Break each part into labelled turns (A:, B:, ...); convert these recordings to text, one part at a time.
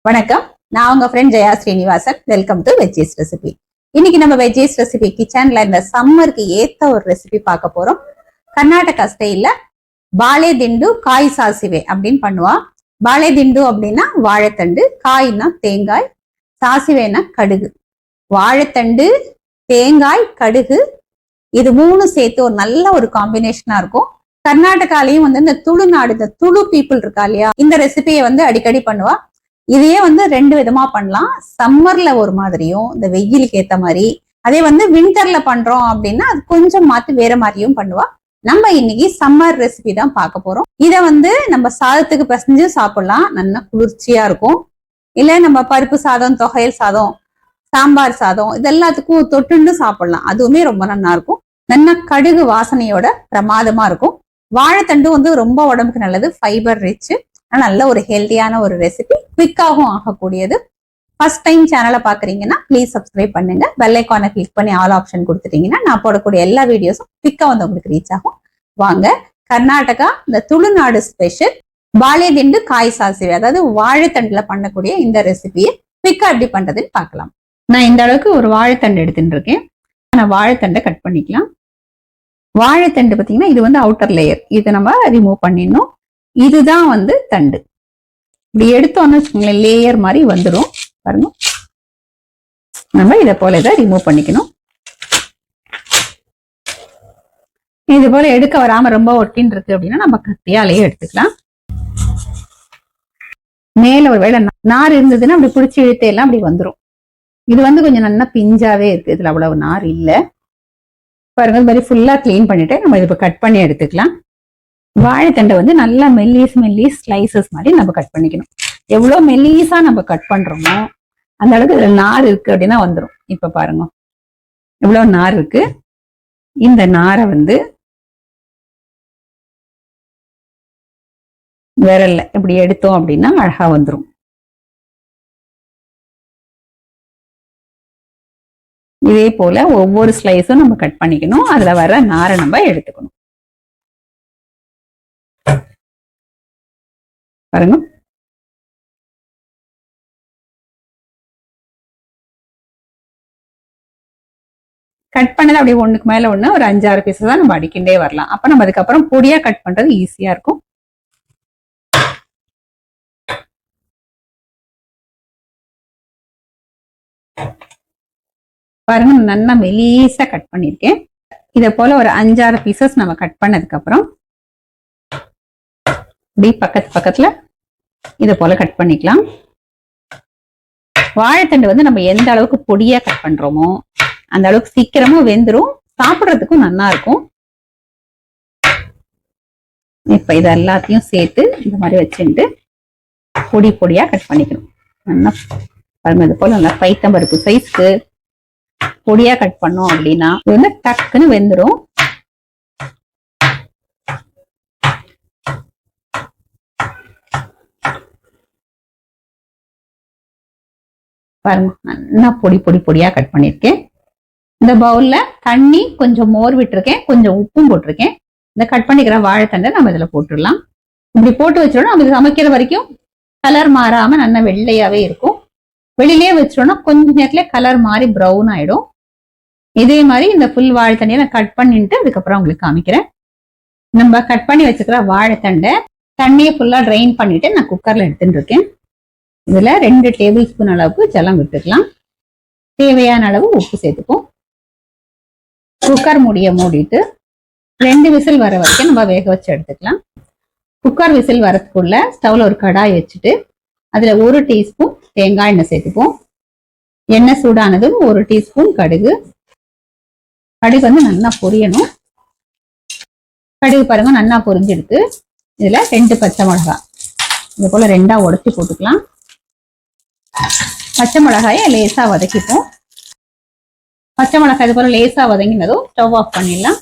A: வணக்கம். நான் உங்க friend Jaya Srinivasan. Welcome to veggies recipe. இன்னைக்கு நம்ம வெஜ்ஜீஸ் ரெசிபி கிச்சன்ல இந்த சம்மருக்கு ஏத்த ஒரு ரெசிபி பார்க்க போறோம். கர்நாடகா ஸ்டைல்ல பாலே திண்டு காய் சாசிவே அப்படின்னு பண்ணுவா. பாலே திண்டு அப்படின்னா வாழைத்தண்டு, காய்னா தேங்காய், சாசிவேனா கடுகு. வாழைத்தண்டு, தேங்காய், கடுகு இது மூணு சேர்த்து ஒரு நல்ல ஒரு காம்பினேஷனா இருக்கும். கர்நாடகாலையும் இந்த துளுநாடு, இந்த துளு பீப்புள் இருக்கா இல்லையா, இந்த ரெசிபியை அடிக்கடி பண்ணுவா. இதையே ரெண்டு விதமா பண்ணலாம். சம்மர்ல ஒரு மாதிரியும், இந்த வெயிலுக்கு ஏத்த மாதிரி. அதே விண்டர்ல பண்றோம் அப்படின்னா அது கொஞ்சம் மாத்தி வேற மாதிரியும் பண்ணுவா. நம்ம இன்னைக்கு சம்மர் ரெசிபி தான் பார்க்க போறோம். இதை நம்ம சாதத்துக்கு பிசைஞ்சு சாப்பிடலாம், நல்லா குளிர்ச்சியா இருக்கும். இல்ல நம்ம பருப்பு சாதம், தொகையல் சாதம், சாம்பார் சாதம் இது எல்லாத்துக்கும் தொட்டுண்டு சாப்பிடலாம், அதுவுமே ரொம்ப நல்லா இருக்கும். நல்லா கடுகு வாசனையோட பிரமாதமா இருக்கும். வாழைத்தண்டு ரொம்ப உடம்புக்கு நல்லது, ஃபைபர் ரிச், நல்ல ஒரு ஹெல்த்தியான ஒரு ரெசிபி, குவிக்காகவும் ஆகக்கூடியது. ஃபர்ஸ்ட் டைம் சேனலை பாக்குறீங்கன்னா ப்ளீஸ் சப்ஸ்கிரைப் பண்ணுங்க. பெல் ஐகானை கிளிக் பண்ணி ஆல் ஆப்ஷன் கொடுத்துட்டீங்கன்னா நான் போடக்கூடிய எல்லா வீடியோஸும் குவிக்கா உங்களுக்கு ரீச் ஆகும். வாங்க, கர்நாடகா இந்த துளுநாடு ஸ்பெஷல் பாலே திண்டு காய் சாசிவே, அதாவது வாழைத்தண்டுல பண்ணக்கூடிய இந்த ரெசிபியை குவிக்கா எப்படி பண்றதுன்னு பார்க்கலாம். நான் இந்த அளவுக்கு ஒரு வாழைத்தண்டு எடுத்துட்டு இருக்கேன். நான் வாழைத்தண்டை கட் பண்ணிக்கலாம். வாழைத்தண்டு பார்த்தீங்கன்னா இது அவுட்டர் லேயர், இதை நம்ம ரிமூவ் பண்ணிடணும். இதுதான் தண்டு. இப்படி எடுத்தோம்னு வச்சுக்கோங்களேன், லேயர் மாதிரி வந்துடும் பாருங்க. நம்ம இதை போல இதை ரிமூவ் பண்ணிக்கணும். இது போல எடுக்க வராம ரொம்ப ஒட்டின்னு இருக்கு அப்படின்னா நம்ம கத்தியாலேயே எடுத்துக்கலாம். மேல ஒரு வேளை நார் இருந்ததுன்னா அப்படி பிடிச்சி இழுத்தையெல்லாம் அப்படி வந்துடும். இது கொஞ்சம் நல்லா பிஞ்சாவே இருக்கு, இதுல அவ்வளவு நார் இல்லை பாருங்க. இது மாதிரி ஃபுல்லா கிளீன் பண்ணிட்டு நம்ம இது கட் பண்ணி எடுத்துக்கலாம். வாழைத்தண்டை நல்லா மெல்லிஸ் ஸ்லைசஸ் மாதிரி நம்ம கட் பண்ணிக்கணும். எவ்வளவு மெல்லிஸா நம்ம கட் பண்றோமோ அந்த அளவுக்கு இதுல நார் இருக்கு அப்படின்னா வந்துடும். இப்ப பாருங்க எவ்வளவு நார் இருக்கு. இந்த நாரை விரல்ல இப்படி எடுத்தோம் அப்படின்னா அழகா வந்துடும். இதே போல ஒவ்வொரு ஸ்லைஸும் நம்ம கட் பண்ணிக்கணும். அதுல வர நாரை நம்ம எடுத்துக்கணும் பாருங்க. கட் பண்ணது அப்படியே ஒண்ணுக்கு மேல ஒண்ணு ஒரு 5-6 பீஸஸ் தான் நம்ம அடிக்கிட்டே வரலாம். அப்ப நம்ம அதுக்கப்புறம் பொடியா கட் பண்றது ஈஸியா இருக்கும். பாருங்க, நல்லா மெலிசா கட் பண்ணிருக்கேன். இதை போல ஒரு 5-6 பீசஸ் நம்ம கட் பண்ணதுக்கு அப்புறம் இப்படி பக்கத்துல இதை போல கட் பண்ணிக்கலாம். வாழைத்தண்டு நம்ம எந்த அளவுக்கு பொடியா கட் பண்றோமோ அந்த அளவுக்கு சீக்கிரமும் வெந்துரும், சாப்பிட்றதுக்கும் நல்லா இருக்கும். இப்ப இது எல்லாத்தையும் சேர்த்து இந்த மாதிரி வச்சுட்டு பொடியா கட் பண்ணிக்கணும். நல்லா பாருங்க, இது போல நல்லா பைத்தம்பருப்பு சைஸ்க்கு பொடியா கட் பண்ணோம் அப்படின்னா இது டக்குன்னு வெந்துடும். பாருங்க, நல்லா பொடியா கட் பண்ணிருக்கேன். இந்த பவுல்ல தண்ணி, கொஞ்சம் மோர் விட்டுருக்கேன், கொஞ்சம் உப்பும் போட்டிருக்கேன். இந்த கட் பண்ணிக்கிற வாழைத்தண்டை நம்ம இதுல போட்டுடலாம். இப்படி போட்டு வச்சிடணும். நம்ம சமைக்கிற வரைக்கும் கலர் மாறாம நல்லா வெள்ளையாவே இருக்கும். வெளியிலே வச்சிடணும், கொஞ்ச நேரத்துல கலர் மாறி ப்ரௌன் ஆயிடும். இதே மாதிரி இந்த ஃபுல் வாழைத்தண்டையை நான் கட் பண்ணிட்டு அதுக்கப்புறம் உங்களுக்கு காமிக்கிறேன். நம்ம கட் பண்ணி வச்சுக்கிற வாழைத்தண்டை தண்ணியை ஃபுல்லா ட்ரைன் பண்ணிட்டு நான் குக்கர்ல எடுத்துட்டு இருக்கேன். இதுல 2 டேபிள் ஸ்பூன் அளவுக்கு ஜலம் விட்டுக்கலாம். தேவையான அளவு உப்பு சேர்த்துப்போம். குக்கர் மூடிய மூடிட்டு 2 விசில் வர வரைக்கும் நம்ம வேக வச்சு எடுத்துக்கலாம். குக்கர் விசில் வரதுக்குள்ள ஸ்டவ்ல ஒரு கடாய் வச்சுட்டு அதுல 1 டீஸ்பூன் தேங்காய் எண்ணெய் சேர்த்துப்போம். எண்ணெய் சூடானதும் 1 டீஸ்பூன் கடுகு. கடுகு நல்லா பொரியணும். கடுகு பாருங்க நல்லா பொரிஞ்செடுத்து இதுல 2 பச்சை மிளகாய் இது போல 2ஆ உடைச்சு போட்டுக்கலாம். பச்சை மிளகாயை லேசா வதக்கிப்போம். பச்சை மிளகாய் இது போல லேசா வதங்கினதும் ஸ்டவ் ஆஃப் பண்ணிடலாம்.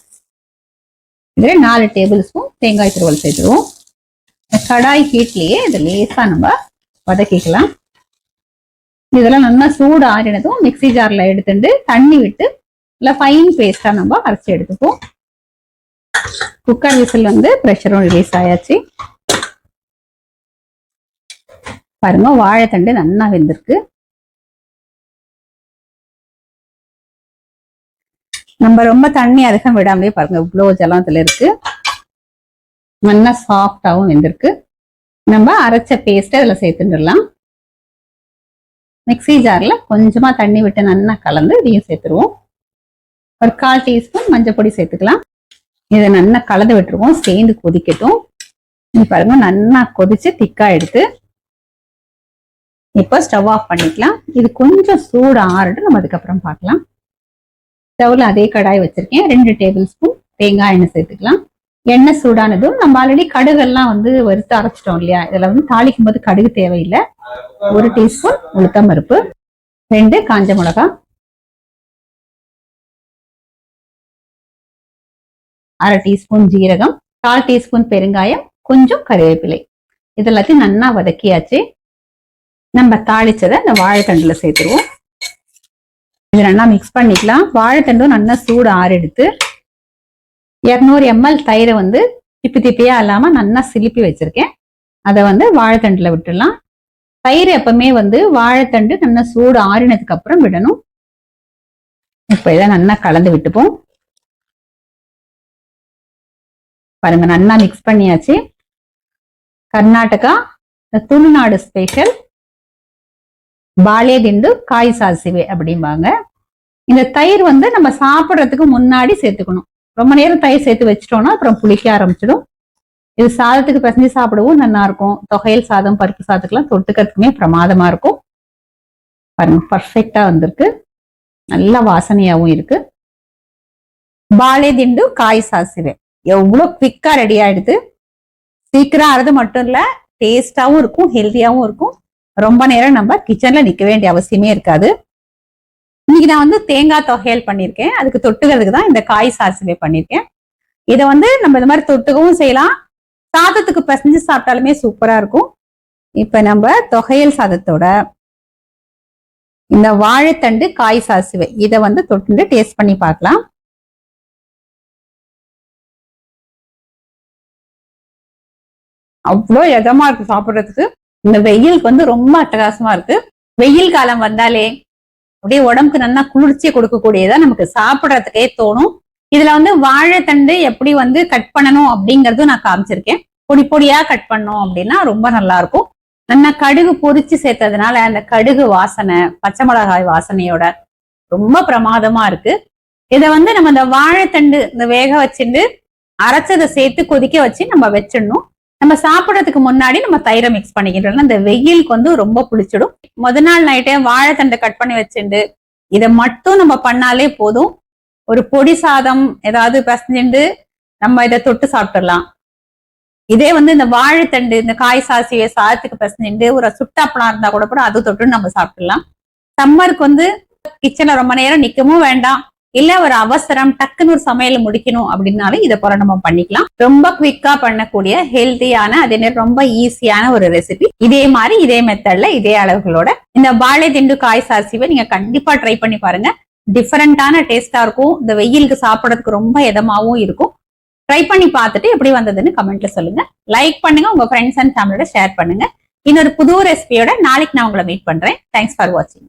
A: இதுல 4 டேபிள் ஸ்பூன் தேங்காய் துருவல் சேர்த்துருவோம். கடாய் ஹீட்லயே இதை லேசா நம்ம வதக்கிக்கலாம். இதெல்லாம் நல்லா சூடு ஆறினதும் மிக்சி ஜார்ல எடுத்துட்டு தண்ணி விட்டு இல்லை ஃபைன் பேஸ்டா நம்ம அரைச்சி எடுத்துப்போம். குக்கர் விசில் பிரஷரும் ரிலீஸ் ஆயாச்சு. பாருங்க வாழைத்தண்டு நல்லா வெந்திருக்கு. நம்ம ரொம்ப தண்ணி அதிகம் விடாமலே பாருங்க இவ்வளவு ஜலம் இதுல இருக்கு. நல்லா சாஃப்டாவும் வெந்திருக்கு. நம்ம அரைச்ச பேஸ்ட் அதுல சேர்த்துடலாம். மிக்ஸி ஜார்ல கொஞ்சமா தண்ணி விட்டு நல்லா கலந்து இதையும் சேர்த்துருவோம். ஒரு 1/4 டீஸ்பூன் மஞ்சள் பொடி சேர்த்துக்கலாம். இதை நல்லா கலந்து விட்டுருவோம். சேர்ந்து கொதிக்கட்டும். பாருங்க நல்லா கொதிச்சு திக்கா எடுத்து இப்போ ஸ்டவ் ஆஃப் பண்ணிக்கலாம். இது கொஞ்சம் சூடு ஆறட்டும், நம்ம அதுக்கப்புறம் பார்க்கலாம். ஸ்டவ்ல அதே கடாய் வச்சிருக்கேன். 2 டேபிள் ஸ்பூன் தேங்காய் எண்ணெய் சேர்த்துக்கலாம். எண்ணெய் சூடானதும் நம்ம ஆல்ரெடி கடுகெல்லாம் வறுத்து அரைச்சிட்டோம் இல்லையா, இதுல தாளிக்கும் போது கடுகு தேவையில்லை. 1 டீஸ்பூன் உளுத்தம் பருப்பு, 2 காஞ்ச மிளகா, 1/2 டீஸ்பூன் ஜீரகம், 1/4 டீஸ்பூன் பெருங்காயம், கொஞ்சம் கருவேப்பிலை. இதெல்லாத்தையும் நல்லா வதக்கியாச்சு. நம்ம தாளிச்சதை இந்த வாழைத்தண்டுல சேர்த்துருவோம். இது நல்லா மிக்ஸ் பண்ணிக்கலாம். வாழைத்தண்டும் நல்லா சூடு ஆறெடுத்து 200 ml தயிரை திப்பி திப்பியா இல்லாம நல்லா சிலிப்பி வச்சிருக்கேன். அதை வாழைத்தண்டுல விட்டுடலாம். தயிர் எப்பவுமே வாழைத்தண்டு நல்லா சூடு ஆறினதுக்கு அப்புறம் விடணும். இப்ப இதை நல்லா கலந்து விட்டுப்போம். பாருங்க நல்லா மிக்ஸ் பண்ணியாச்சு. கர்நாடகா துளுநாடு ஸ்பெஷல் பாலே திண்டு காய் சாசிவே அப்படிம்பாங்க. இந்த தயிர் நம்ம சாப்பிட்றதுக்கு முன்னாடி சேர்த்துக்கணும். ரொம்ப நேரம் தயிர் சேர்த்து வச்சிட்டோம்னா அப்புறம் புளிக்க ஆரம்பிச்சிடும். இது சாதத்துக்கு பிசைஞ்சு சாப்பிடவும் நல்லா இருக்கும். தொகையல் சாதம், பருப்பு சாதத்துக்குலாம் தொட்டுக்கிறதுக்குமே பிரமாதமா இருக்கும். பாருங்க பர்ஃபெக்டா வந்திருக்கு. நல்ல வாசனையாவும் இருக்கு. பாலே திண்டு காய் சாசிவே எவ்வளவு குவிக்கா ரெடி ஆயிடுது. சீக்கிரம் ஆறது மட்டும் இல்ல, டேஸ்டாவும் இருக்கும், ஹெல்த்தியாவும் இருக்கும். ரொம்ப நேரம் நம்ம கிச்சன்ல நிக்க வேண்டிய அவசியமே இருக்காது. இன்னைக்கு நான் தேங்காய் தொகையல் பண்ணியிருக்கேன். அதுக்கு தொட்டுக்கிறதுக்கு தான் இந்த காய் சாசிவே பண்ணியிருக்கேன். இதை நம்ம இந்த மாதிரி தொட்டுக்கவும் செய்யலாம், சாதத்துக்கு பிசைஞ்சு சாப்பிட்டாலுமே சூப்பரா இருக்கும். இப்ப நம்ம தொகையல் சாதத்தோட இந்த வாழைத்தண்டு காய் சாசிவே இதை தொட்டு டேஸ்ட் பண்ணி பார்க்கலாம். அவ்வளோ எதமா இருக்கு சாப்பிட்றதுக்கு. இந்த வெயிலுக்கு ரொம்ப அட்டகாசமா இருக்கு. வெயில் காலம் வந்தாலே அப்படியே உடம்புக்கு நல்லா குளிர்ச்சியை கொடுக்கக்கூடியதா நமக்கு சாப்பிட்றதுக்கே தோணும். இதுல வாழைத்தண்டு எப்படி கட் பண்ணணும் அப்படிங்கறதும் நான் காமிச்சிருக்கேன். பொடி பொடியா கட் பண்ணோம் அப்படின்னா ரொம்ப நல்லா இருக்கும். நல்லா கடுகு பொரிச்சு சேர்த்ததுனால அந்த கடுகு வாசனை, பச்சை மிளகாய் வாசனையோட ரொம்ப பிரமாதமா இருக்கு. இதை நம்ம இந்த வாழைத்தண்டு இந்த வேக வச்சுட்டு அரைச்சதை சேர்த்து கொதிக்க வச்சு நம்ம வச்சிடணும். நம்ம சாப்பிடறதுக்கு முன்னாடி நம்ம தயிரை மிக்ஸ் பண்ணிக்கிட்டோம்னா இந்த வெயிலுக்கு ரொம்ப புளிச்சிடும். முத நாள் நைட்டே வாழைத்தண்டை கட் பண்ணி வச்சுட்டு இதை மட்டும் நம்ம பண்ணாலே போதும். ஒரு பொடி சாதம் ஏதாவது பிசைஞ்சுட்டு நம்ம இதை தொட்டு சாப்பிட்டுடலாம். இதே இந்த வாழைத்தண்டு இந்த காய் சாசியை சாதத்துக்கு பிசைஞ்சுட்டு ஒரு சுட்டாப்பளம் இருந்தா கூட அது தொட்டு நம்ம சாப்பிட்டுடலாம். சம்மருக்கு கிச்சன்ல ரொம்ப நேரம் நிக்கவும் வேண்டாம், இல்ல ஒரு அவசரம் டக்குன்னு ஒரு சமையல முடிக்கணும் அப்படின்னாலும் இதை போல நம்ம பண்ணிக்கலாம். ரொம்ப குவிக்கா பண்ணக்கூடிய ஹெல்த்தியான அதே நேரம் ரொம்ப ஈஸியான ஒரு ரெசிபி. இதே மாதிரி இதே மெத்தட்ல இதே அளவுகளோட இந்த பாலே திண்டு காய் சாசிவை நீங்க கண்டிப்பா ட்ரை பண்ணி பாருங்க. டிஃபரெண்டான டேஸ்டா இருக்கும். இந்த வெயிலுக்கு சாப்பிடறதுக்கு ரொம்ப இதமாவும் இருக்கும். ட்ரை பண்ணி பார்த்துட்டு எப்படி வந்ததுன்னு கமெண்ட்ல சொல்லுங்க. லைக் பண்ணுங்க, உங்க ஃப்ரெண்ட்ஸ் அண்ட் ஃபேமிலியோட ஷேர் பண்ணுங்க. இன்னொரு புது ரெசிபியோட நாளைக்கு நான் உங்களை மீட் பண்றேன். தேங்க்ஸ் ஃபார் வாட்சிங்.